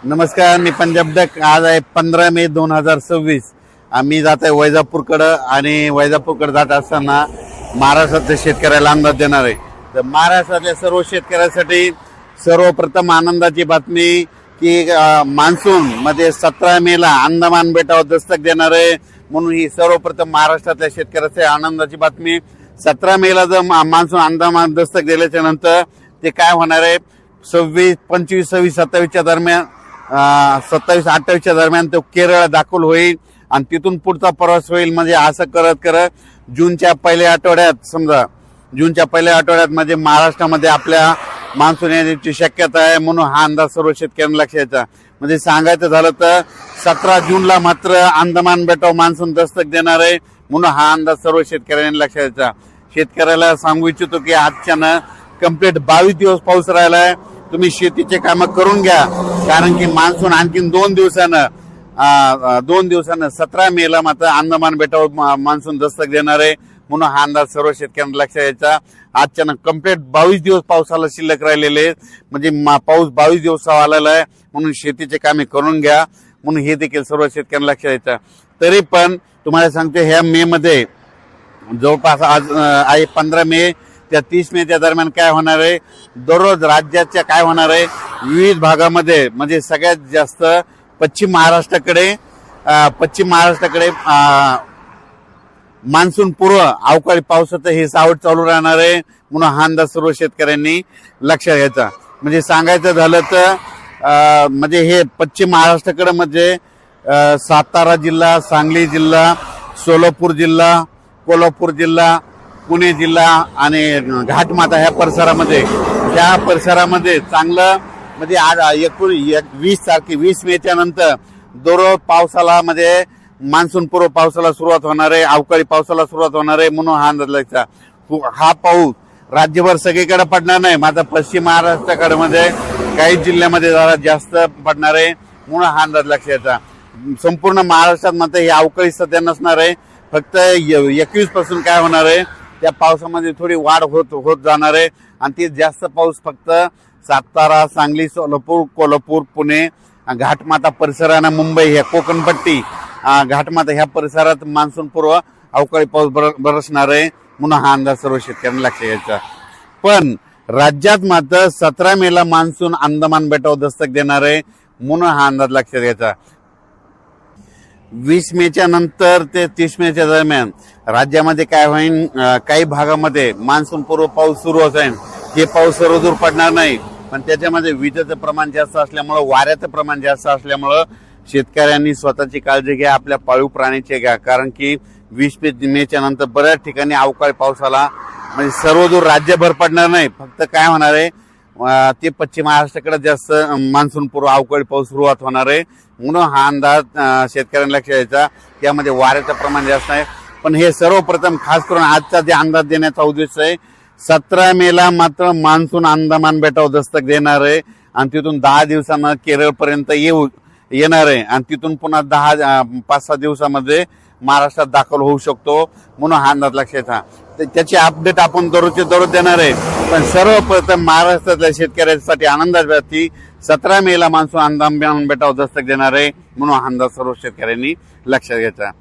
नमस्कार, मी पंजाब डक. आज आहे 15 मे 2026. आम्ही जात आहे वैजापूरकडं आणि वैजापूरकडे जात असताना महाराष्ट्रातल्या शेतकऱ्याला अंदाज देणार आहे. तर महाराष्ट्रातल्या सर्व शेतकऱ्यांसाठी सर्वप्रथम आनंदाची बातमी की मान्सून मध्ये 17 मे ला अंदमान बेटावर दस्तक देणार आहे. म्हणून ही सर्वप्रथम महाराष्ट्रातल्या शेतकऱ्याची आनंदाची बातमी. 17 मे ला जर मान्सून अंदमान दस्तक दिल्याच्या नंतर ते काय होणार आहे, 26, 25, 26, 27च्या दरम्यान 27, 28च्या दरम्यान तो केरळ दाखल होईल आणि तिथून पुढचा प्रवास होईल. म्हणजे असं करत करत जूनच्या पहिल्या आठवड्यात म्हणजे महाराष्ट्रामध्ये आपल्या मान्सून येण्याची शक्यता आहे. म्हणून हा अंदाज सर्व शेतकऱ्यांना लक्षात यायचा. म्हणजे सांगायचं झालं तर 17 जूनला मात्र अंदमान बेटावर मान्सून दस्तक देणार आहे. म्हणून हा अंदाज सर्व शेतकऱ्यांनी लक्षात यायचा. शेतकऱ्याला सांगू इच्छितो की आजच्यानं कंप्लीट 22 दिवस पाऊस राहिलाय. तुम्ही शेतीचे कामं करून घ्या, कारण की मान्सून आणखीन 2 दिवसानं 17 मे ला मात्र अंदमान बेटावर मान्सून दस्तक देणार आहे. म्हणून हा अंदाज सर्व शेतकऱ्यांना लक्षात यायचा. आजच्यानं कंप्लीट 22 दिवस पावसाला शिल्लक राहिलेले, म्हणजे पाऊस 22 दिवसावर आलेला आहे. म्हणून शेतीचे कामे करून घ्या, म्हणून हे देखील सर्व शेतकऱ्यांना लक्षात यायचं. तरी पण तुम्हाला सांगते, ह्या मे मध्ये जवळपास आज आहे 15 मे त्या 30 मेच्या दरम्यान काय होणार आहे, दररोज राज्याच्या काय होणार आहे, विविध भागामध्ये म्हणजे सगळ्यात जास्त पश्चिम महाराष्ट्राकडे मान्सून पूर्व अवकाळी पावसाचं हे सावट चालू राहणार आहे. म्हणून हा अंदाज सर्व शेतकऱ्यांनी लक्षात घ्यायचा. म्हणजे सांगायचं झालं तर म्हणजे हे पश्चिम महाराष्ट्राकडे म्हणजे सातारा जिल्हा, सांगली जिल्हा, सोलापूर जिल्हा, कोल्हापूर जिल्हा, पुणे जिल्हा आणि घाटमाता ह्या परिसरामध्ये चांगलं म्हणजे आज 20 मेच्या नंतर दररोज पावसाला म्हणजे मान्सून पूर्व पावसाला सुरुवात होणार आहे, अवकाळी पावसाला सुरुवात होणार आहे. म्हणून हा अंदाज लक्षात. हा पाऊस राज्यभर सगळीकडे पडणार नाही, मात्र पश्चिम महाराष्ट्राकडे मध्ये काही जिल्ह्यामध्ये जरा जास्त पडणार आहे. म्हणून हा अंदाज लक्षात. संपूर्ण महाराष्ट्रात मात्र हे अवकाळी सध्या नसणार आहे. फक्त 21 पासून काय होणार आहे, त्या पावसामध्ये थोडी वाढ होत जाणार आहे. आणि ते जास्त पाऊस फक्त सातारा, सांगली, सोलापूर, कोल्हापूर, पुणे, घाटमाता परिसरानं मुंबई ह्या कोकणपट्टी घाटमाता ह्या परिसरात मान्सून पूर्व अवकाळी पाऊस बरसणार आहे. म्हणून हा अंदाज सर्व शेतकऱ्यांना लक्षात घ्यायचा. पण राज्यात मात्र 17 मे ला मान्सून अंदमान बेटावर दस्तक देणार आहे. म्हणून हा अंदाज लक्षात घ्यायचा. 20 मेच्या नंतर ते 30 मेच्या दरम्यान राज्यामध्ये काय होईल, काही भागामध्ये मान्सून पूर्व पाऊस सुरू होईल. हे पाऊस सर्वदूर पडणार नाही, पण त्याच्यामध्ये विजेचं प्रमाण जास्त असल्यामुळं, वाऱ्याचं प्रमाण जास्त असल्यामुळं शेतकऱ्यांनी स्वतःची काळजी घ्या, आपल्या पाळीव प्राण्याची घ्या. कारण की 20 मेच्या नंतर बऱ्याच ठिकाणी अवकाळी पावसाला म्हणजे सर्वदूर राज्यभर पडणार नाही. फक्त काय होणार आहे, ते पश्चिम महाराष्ट्राकडे जास्त मान्सून पूर्व अवकाळी पाऊस सुरुवात होणार आहे. म्हणून हा अंदाज शेतकऱ्यांना लक्षात द्यायचा. त्यामध्ये वाऱ्याचं प्रमाण जास्त आहे. पण हे सर्वप्रथम खास करून आजचा जे अंदाज देण्याचा उद्देश आहे, 17 मे ला मात्र मान्सून अंदमान बेटावर दस्तक देणार आहे आणि तिथून 10 दिवसांना केरळपर्यंत येणार आहे आणि तिथून पुन्हा 5-6 दिवसामध्ये महाराष्ट्रात दाखल होऊ शकतो. म्हणून हा अंदाज लक्षात घ्या. त्याची अपडेट आपण दररोजचे दररोज देणार आहे. पण सर्वप्रथम महाराष्ट्रातल्या शेतकऱ्यांसाठी आनंदाची बातमी, 17 मे ला मान्सून अंदमान बेटावर दस्तक देणार आहे. म्हणून हा अंदाज सर्व शेतकऱ्यांनी लक्षात घ्यायचा.